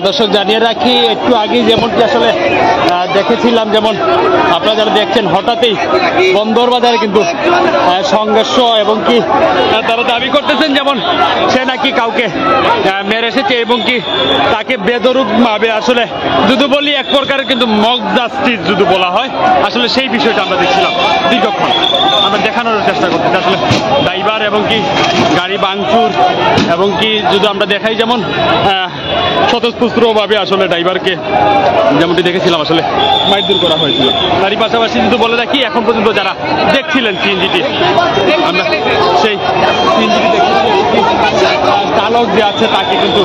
দর্শক জানিয়ে রাখি, একটু আগে যেমনটি আসলে দেখেছিলাম, যেমন আপনারা যারা দেখছেন, হঠাৎই বন্দরবাজারে কিন্তু সংঘর্ষ এবং কি তারা দাবি করতেছেন যেমন সে নাকি কাউকে মেরে এসেছে এবং কি তাকে বেদরুপভাবে আসলে যদি বলি এক প্রকারের কিন্তু মক জাস্টিস যদি বলা হয়, আসলে সেই বিষয়টা আমরা দেখছিলাম দীর্ঘক্ষণ। আমরা দেখানোর চেষ্টা করতেছি আসলে ড্রাইভার এবং কি গাড়ি ভাঙচুর এবং কি যদি আমরা দেখাই যেমন স্বতঃস্ফূর্তভাবে আসলে ড্রাইভারকে যেমনটি দেখেছিলাম আসলে মারধর করা হয়েছিল। তারই পাশাপাশি যদি বলে রাখি, এখন পর্যন্ত যারা দেখছিলেন সিএনজিটি, আমরা সেই সিএনজিটি চালক যে আছে তাকে কিন্তু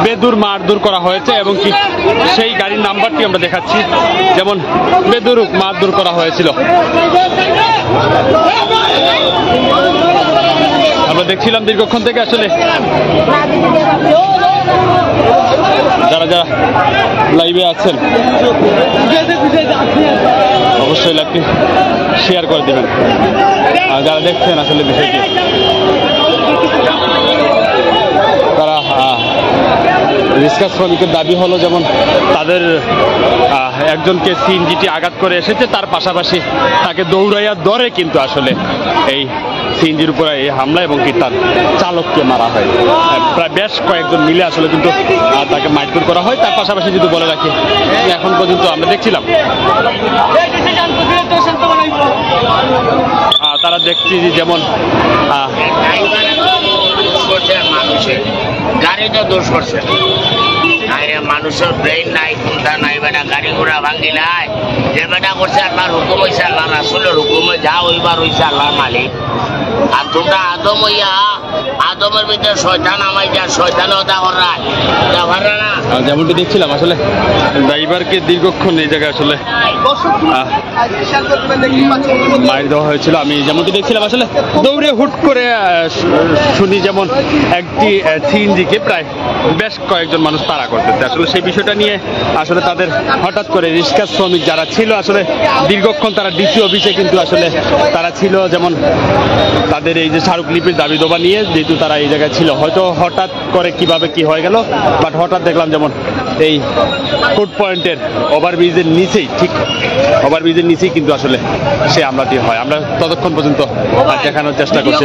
বেদুর মারধর করা হয়েছে এবং কি সেই গাড়ির নাম্বারটি আমরা দেখাচ্ছি, যেমন বেদুর মারধর করা হয়েছিল। আমরা দেখছিলাম দীর্ঘক্ষণ থেকে আসলে যারা যারা লাইভে আছেন অবশ্যই লাইভটি শেয়ার করে দেবেন, আর যারা দেখছেন আসলে বিষয়টি তারা রিক্সা শ্রমিকের দাবি হলো যেমন তাদের একজনকে সিএনজিটি আঘাত করে এসেছে, তার পাশাপাশি তাকে দৌড়াইয়া ধরে কিন্তু আসলে এই সিএনজির উপরে এই হামলা এবং কি তার চালককে মারা হয়। প্রায় বেশ কয়েকজন মিলে আসলে কিন্তু তাকে মারধর করা হয়। তার পাশাপাশি যদি বলে রাখি, এখন পর্যন্ত আমরা দেখছিলাম তারা দেখছি যেমন গাড়িতে দোষ করছে, মানুষের ব্রেন নাই, চিন্তা নাই, বেটা গাড়ি ঘোড়া ভাঙ্গি নাই, যে বেটা করছে আল্লাহর হুকুম হয়েছে, আল্লাহ রাসূলের হুকুমে যা হইবার হয়েছে আল্লাহর মালিক। আর তোমরা আদম হইয়া আদমের ভিতরে শয়তান আমায় যা শয়তানও তা করা না। যেমনটি দেখছিলাম আসলে ড্রাইভারকে দীর্ঘক্ষণ এই জায়গায় আসলে মার দেওয়া হয়েছিল। আমি যেমনটি দেখছিলাম আসলে দৌড়ে হুট করে শুনি যেমন একটি সিএনজিকে প্রায় বেশ কয়েকজন মানুষ তাড়া করতেছে। আসলে সেই বিষয়টা নিয়ে আসলে তাদের হঠাৎ করে রিক্সা শ্রমিক যারা ছিল আসলে দীর্ঘক্ষণ তারা ডিসি অফিসে কিন্তু আসলে তারা ছিল, যেমন তাদের এই যে স্মারকলিপির দাবি দাবা নিয়ে, যেহেতু তারা এই জায়গায় ছিল, হয়তো হঠাৎ করে কিভাবে কি হয়ে গেল, বাট হঠাৎ দেখলাম যেমন এই কোর্ট পয়েন্টের ওভারব্রিজের নিচেই, ঠিক ওভারব্রিজের নিচেই কিন্তু আসলে সে হামলাটি হয়। আমরা ততক্ষণ পর্যন্ত দেখানোর চেষ্টা করছি।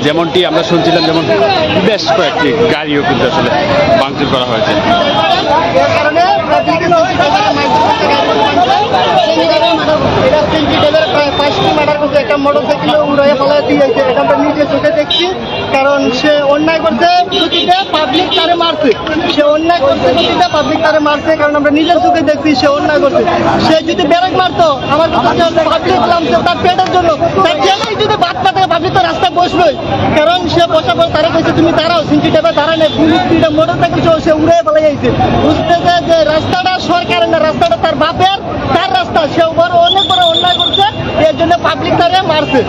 যেমনটি আমরা শুনছিলাম, যেমন বেশ কয়েকটি গাড়িও কিন্তু আসলে ভাঙচুর করা হয়েছে। একটা মোটরসাইকেল উড়াইয়া ফেলা দিয়েছে, এটা আমরা নিজে চোখে দেখছি। কারণ সে অন্যায় করছে, পাবলিক তারে মারছে, সে অন্যায় করছে, পাবলিক তারে মারছে, কারণ আমরা নিজের চোখে দেখছি সে অন্যায় করছে। সে যদি ব্রেক মারতো, আমার পাবলিক নামছে তার পেটের জন্য, তার জেলেই যদি বাদ পাতে পাবলিক তো রাস্তায় বসলোই। কারণ সে বসার পর তারা কইছে তুমি দাঁড়াও, সিনটি টেপে দাঁড়ায় না, মোটরসাইকেল সে উড়ে ফেলে যাইছে। বুঝতেছে যে রাস্তাটা সরকারের না, রাস্তাটা তার বাপের, তার রাস্তা, সে অনেক বড় অন্যায় করছে, এর জন্য পাবলিক তারে মারছে।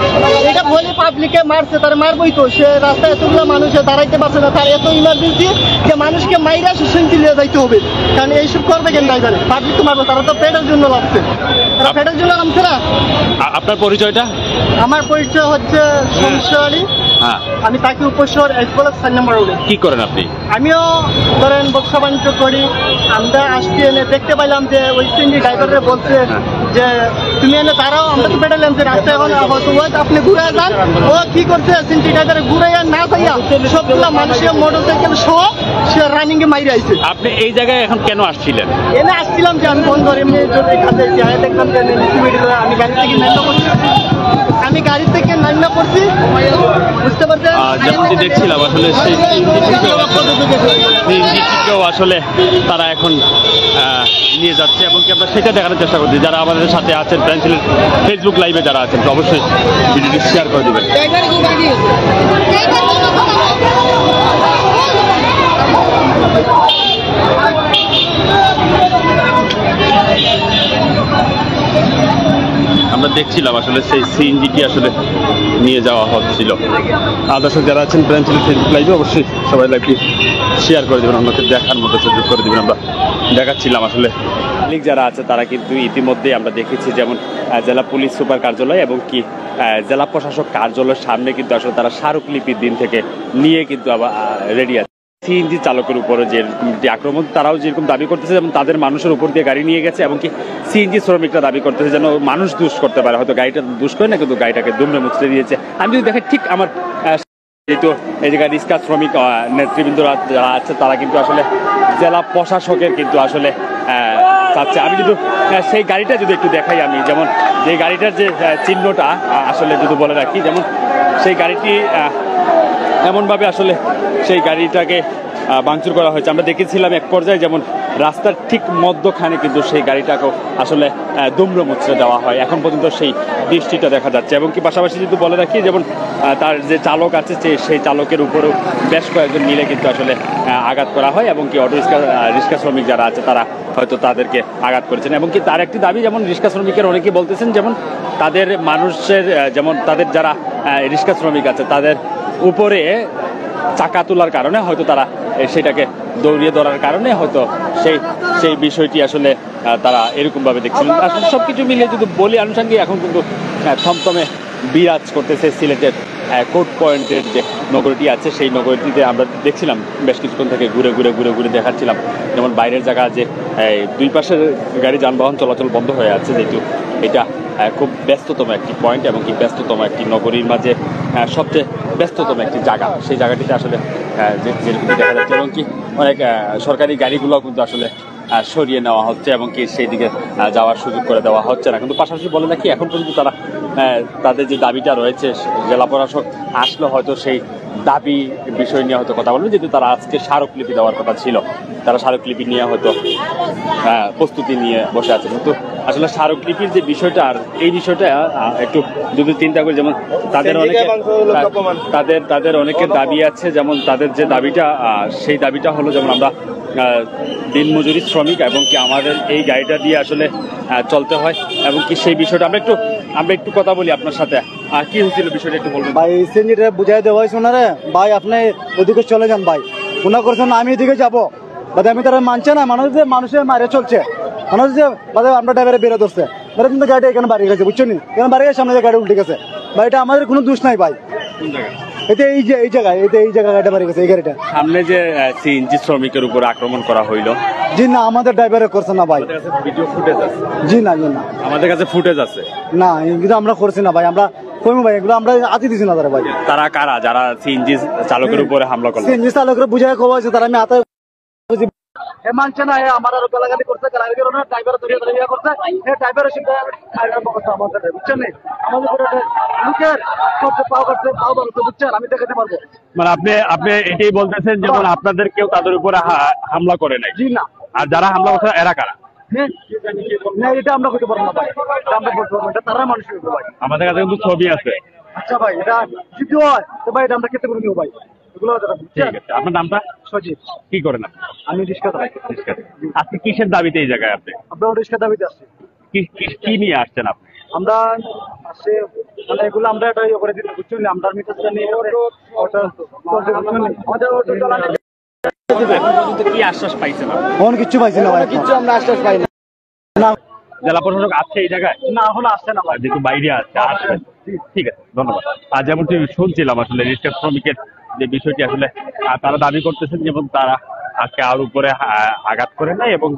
এটা বলি পাবলিকে মারছে, তার মারবই তো। সে রাস্তায় এতগুলো মানুষে দাঁড়াইতে পারছে না, তার এত ইমার্জেন্সি যে মানুষকে মাইরা সুশান্তি নিয়ে যাইতে হবে। কারণ এইসব করবে কেন ড্রাইভারে? পাবলিক তো মারবে, তারা তো পেটের জন্য লাগছে, তারা পেটের জন্য নামছে না। আপনার পরিচয়টা? আমার পরিচয় হচ্ছে শমশের আলী। আমি তাকে উপশহর এসবল 4 নম্বর রোডে। কি করেন আপনি? আমিও ধরেন ব্যবসা বাণিজ্য করি। আমরা আসছি এনে দেখতে পাইলাম যে ওই সিএনজি ড্রাইভাররা বলছে যে তুমি এনে দাঁড়াও, আমরা তো পেটালাম যে রাস্তা এখন আপনি ঘুরে যান। ও কি করছে, সিএনজি ড্রাইভারে ঘুরে না যাইয়া সবগুলা মানুষের মোটরসাইকেল সহ সে রানিং এ মাইরে আইছে। আপনি এই জায়গায় এখন কেন আসছিলেন? এনে আসছিলাম যে আমি বন্ধ এমনি কাজে দেখলাম যে আমি গাড়ি থেকে নাইমা করছি, আমি গাড়ি থেকে নাইমা করছি, বুঝতে পারছেন? যেমনটি দেখছিলাম আসলে সেই সিএনজিটিকেও আসলে তারা এখন নিয়ে যাচ্ছে এবং কি আমরা সেটা দেখানোর চেষ্টা করছি। যারা আমাদের সাথে আছেন ব্রাঞ্চের ফেসবুক লাইভে যারা আছেন, তো অবশ্যই ভিডিওটি শেয়ার করে দেবেন। আমরা দেখছিলাম আসলে সেই সিএনজিটি আসলে নিয়ে যাওয়া হচ্ছিল। দর্শক যারা আছেন ব্রাঞ্চের ফেসবুক লাইভে অবশ্যই সবাই লাইভটি শেয়ার করে দেবেন, আমাকে দেখার মতো সুযোগ করে দেবেন। আমরা দেখাচ্ছিলাম আসলে মালিক যারা আছে তারা কিন্তু ইতিমধ্যে আমরা দেখেছি যেমন জেলা পুলিশ সুপার কার্যালয় এবং কি জেলা প্রশাসক কার্যালয়ের সামনে কিন্তু আসলে তারা স্মারকলিপির দিন থেকে নিয়ে কিন্তু আবার রেডি আছে। সিএনজি চালকের উপরে যে আক্রমণ তারাও যেরকম দাবি করতেছে যেমন তাদের মানুষের উপর দিয়ে গাড়ি নিয়ে গেছে এবং কি সিএনজি শ্রমিকরা দাবি করতেছে যেন মানুষ দুষ করতে পারে, হয়তো গাড়িটা দুষ করে না কিন্তু গাড়িটাকে দুমড়ে মুচড়ে দিয়েছে। আমি যদি দেখেন ঠিক আমার যেহেতু এই জায়গায় রিক্সা শ্রমিক নেতৃবৃন্দরা যারা আছে তারা কিন্তু আসলে জেলা প্রশাসকের কিন্তু আসলে চাচ্ছে। আমি যদি সেই গাড়িটা যদি একটু দেখাই, আমি যেমন যে গাড়িটার যে চিহ্নটা আসলে যদি বলে রাখি, যেমন সেই গাড়িটি এমনভাবে আসলে সেই গাড়িটাকে ভাঙচুর করা হয়েছে। আমরা দেখেছিলাম এক পর্যায়ে যেমন রাস্তার ঠিক মধ্যখানে কিন্তু সেই গাড়িটাকেও আসলে দুমড়ে মুচড়ে দেওয়া হয়। এখন পর্যন্ত সেই দৃষ্টিটা দেখা যাচ্ছে এবং কি পাশাপাশি যদি বলে রাখি যেমন তার যে চালক আছে সেই চালকের উপরেও বেশ কয়েকজন মিলে কিন্তু আসলে আঘাত করা হয় এবং কি অটো রিক্সা শ্রমিক যারা আছে তারা হয়তো তাদেরকে আঘাত করেছেন এবং কি তার একটি দাবি যেমন রিক্সা শ্রমিকের অনেকেই বলতেছেন যেমন তাদের মানুষের যেমন তাদের যারা রিক্সা শ্রমিক আছে তাদের উপরে চাকা তোলার কারণে হয়তো তারা সেটাকে দৌড়িয়ে ধরার কারণে হয়তো সেই বিষয়টি আসলে তারা এরকমভাবে দেখছিলেন। আসলে সব কিছু মিলিয়ে যদি বলি আনুষঙ্গিক এখন কিন্তু থমথমে বিরাজ করতেছে সিলেটের কোর্ট পয়েন্টের যে নগরীটি আছে সেই নগরীটিতে আমরা দেখছিলাম বেশ কিছুক্ষণ থেকে ঘুরে দেখাচ্ছিলাম যেমন বাইরের জায়গা যে দুই পাশের গাড়ি যানবাহন চলাচল বন্ধ হয়ে আছে, যেহেতু এটা খুব ব্যস্ততম একটি পয়েন্ট এবং কি ব্যস্ততম একটি নগরীর মাঝে সবচেয়ে ব্যস্ততম একটি জায়গা, সেই জায়গাটিতে আসলে যেরকম দেখা যাচ্ছে এবং কি অনেক সরকারি গাড়িগুলো কিন্তু আসলে সরিয়ে নেওয়া হচ্ছে এবং কি সেই দিকে যাওয়ার সুযোগ করে দেওয়া হচ্ছে না। কিন্তু পাশাপাশি বলে নাকি এখন পর্যন্ত তারা তাদের যে দাবিটা রয়েছে জেলা প্রশাসক আসলে হয়তো সেই দাবি বিষয় নিয়ে হয়তো কথা বলবেন, যেহেতু তারা আজকে স্মারকলিপি দেওয়ার কথা ছিল, তারা স্মারকলিপি নিয়ে হয়তো প্রস্তুতি নিয়ে বসে আছে। কিন্তু আসলে স্মারকলিপির যে বিষয়টা আর এই বিষয়টা একটু যদি চিন্তা করি, যেমন তাদের অনেকের দাবি আছে, যেমন তাদের যে দাবিটা সেই দাবিটা হলো যেমন আমরা দিনমজুরি শ্রমিক এবং কি আমাদের এই গাড়িটা দিয়ে আসলে চলতে হয় এবং কি সেই বিষয়টা আমরা একটু কথা বলি আপনার সাথে। কি হয়েছিল বিষয়টা একটু বলবেন ভাই? সিএনজিটা বুঝাই দেওয়া হয়েছে ওনারে, ভাই আপনি ওদিকে চলে যান ভাই, ওনা করছেন আমি এদিকে যাবো, আমি তারা মানছে না, মানুষের মারে চলছে, মানুষ যে আমরা ড্রাইভারে বেরো ধরছে, কিন্তু গাড়ি এখানে বাড়ি গেছে, বুঝছো নি, এখানে বাড়ি গেছে, সামনে গাড়ি উল্টে গেছে ভাই, এটা আমাদের কোনো দোষ নাই ভাই, এটা এই জায়গায় গাড়িটা বাড়ি গেছে, এই গাড়িটা সামনে যে সিএনজি শ্রমিকের উপর আক্রমণ করা হইলো। জি না, আমাদের ড্রাইভারে করছে না ভাই, ভিডিও ফুটেজ আছে? জি না, আমাদের কাছে ফুটেজ আছে না, কিন্তু আমরা করছি না ভাই, আমরা কইমু ভাই, এগুলো আমরা আতি দিছি না তারা ভাই। তারা কারা যারা সিএনজি চালকের উপরে হামলা করলো? সিএনজি চালকের বুঝাই কোয়া হয়েছে, তারা আমি আতে মানছে না, আমার আরো গালাগালি করছে, ড্রাইভার ধরিয়ে করছে, ড্রাইভারের সাথে আমাদের বুঝছেন আমাদের লোকের পাও করছে, পাও করছে, বুঝছেন, আমি দেখাতে পারবো। মানে আপনি এটাই বলতেছেন যেমন আপনাদের কেউ তাদের উপরে হামলা করে নাই? জি না। আর যারা হামলা করছে এরা কারা? না, এটা আমরা করতে পারবো না ভাই, আমরা বলতে পারবো না, তারা মানুষ ভাই। আমাদের কাছে কিন্তু ছবি আছে। আচ্ছা ভাই, এটা যদি হয় তো ভাই এটা আমরা কেটে করে নিব ভাই, এগুলো ঠিক আছে। আপনার নামটা? সজিব। কি করেন আপনি? আমি রিক্সা চালাই। আজকে কিসের দাবিতে এই জায়গায় আপনি? আমরা রিক্সা দাবিতে আসছি। কি নিয়ে আসছেন আপনি? আমরা আসছে মানে এগুলো আমরা এটা ইয়ে করে দিতে, বুঝছেন, আমরা মিটারটা নিয়ে আমাদের অটো চালানো কি আশ্বাস পাইছেন? এখন কিচ্ছু পাইছি না ভাই, কিচ্ছু আমরা আশ্বাস পাই না। জেলা প্রশাসক আছে এই জায়গায়? না, এখনো আসছে না ভাই, যেহেতু বাইরে আসছে। ঠিক আছে, ধন্যবাদ। আর যেমনটি শুনছিলাম আসলে রিক্সা শ্রমিকের যে বিষয়টি আসলে তারা দাবি করতেছেন যেমন তারা আজকে আর উপরে আঘাত করে নাই এবং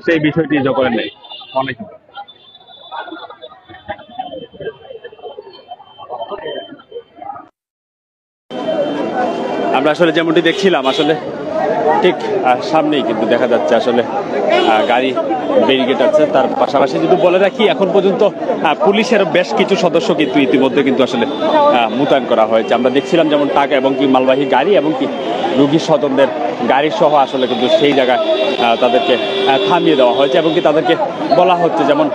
সেই বিষয়টি করেন নাই অনেক। আমরা আসলে যেমনটি দেখছিলাম আসলে ঠিক সামনেই কিন্তু দেখা যাচ্ছে আসলে গাড়ি ব্যারিকেড আছে। তার পাশাপাশি যদি বলে রাখি এখন পর্যন্ত পুলিশের বেশ কিছু সদস্য কিন্তু ইতিমধ্যে কিন্তু আসলে মোতায়েন করা হয়েছে। আমরা দেখছিলাম যেমন টাকা এবং কি মালবাহী গাড়ি এবং কি রোগী স্বজনদের গাড়ি সহ আসলে কিন্তু সেই জায়গায় তাদেরকে থামিয়ে দেওয়া হয়েছে এবং কি তাদেরকে বলা হচ্ছে যেমন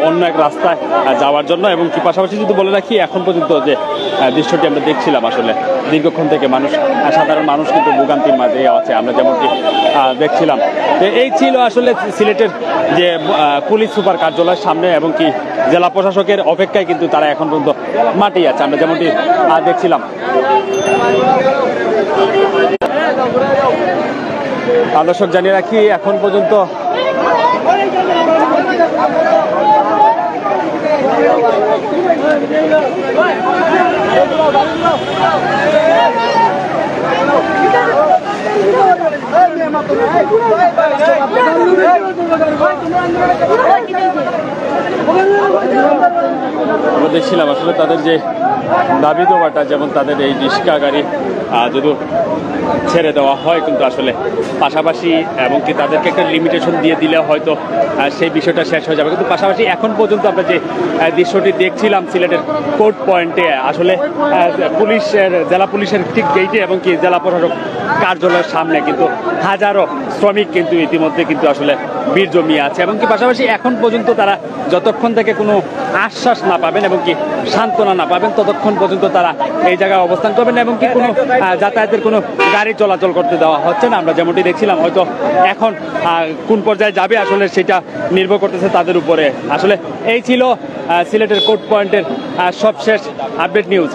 অন্য এক রাস্তায় যাওয়ার জন্য। এবং কি পাশাপাশি যদি বলে রাখি এখন পর্যন্ত যে দৃশ্যটি আমরা দেখছিলাম আসলে দীর্ঘক্ষণ থেকে সাধারণ মানুষ কিন্তু ভোগান্তির মাঝে আছে আমরা যেমনটি দেখছিলাম। তো এই ছিল আসলে সিলেটের যে পুলিশ সুপার কার্যালয়ের সামনে এবং কি জেলা প্রশাসকের অপেক্ষায় কিন্তু তারা এখন পর্যন্ত মাঠেই আছে আমরা যেমনটি দেখছিলাম। দর্শক জানিয়ে রাখি এখন পর্যন্ত আমরা দেখছিলাম আসলে তাদের যে দাবি দেওয়াটা, যেমন তাদের এই রিক্সা গাড়ি যদি ছেড়ে দেওয়া হয়, কিন্তু আসলে পাশাপাশি এবং কি তাদেরকে একটা লিমিটেশন দিয়ে দিলে হয়তো সেই বিষয়টা শেষ হয়ে যাবে। কিন্তু পাশাপাশি এখন পর্যন্ত আমরা যে দৃশ্যটি দেখছিলাম সিলেটের কোর্ট পয়েন্টে, আসলে পুলিশের, জেলা পুলিশের ঠিক গেইটে এবং কি জেলা প্রশাসক কার্যালয়ের সামনে কিন্তু হাজারো শ্রমিক কিন্তু ইতিমধ্যে কিন্তু আসলে ভিড় জমিয়ে আছে, এবং কি পাশাপাশি এখন পর্যন্ত তারা যতক্ষণ থেকে কোনো আশ্বাস না পাবেন এবং কি সান্ত্বনা না পাবেন ততক্ষণ পর্যন্ত তারা এই জায়গায় অবস্থান করবেন, এবং কি কোনো যাতায়াতের কোনো গাড়ি চলাচল করতে দেওয়া হচ্ছে না। আমরা যেমনটি দেখছিলাম, হয়তো এখন কোন পর্যায়ে যাবে আসলে সেটা নির্ভর করতেছে তাদের উপরে। আসলে এই ছিল সিলেটের কোর্ট পয়েন্টের সবশেষ আপডেট নিউজ।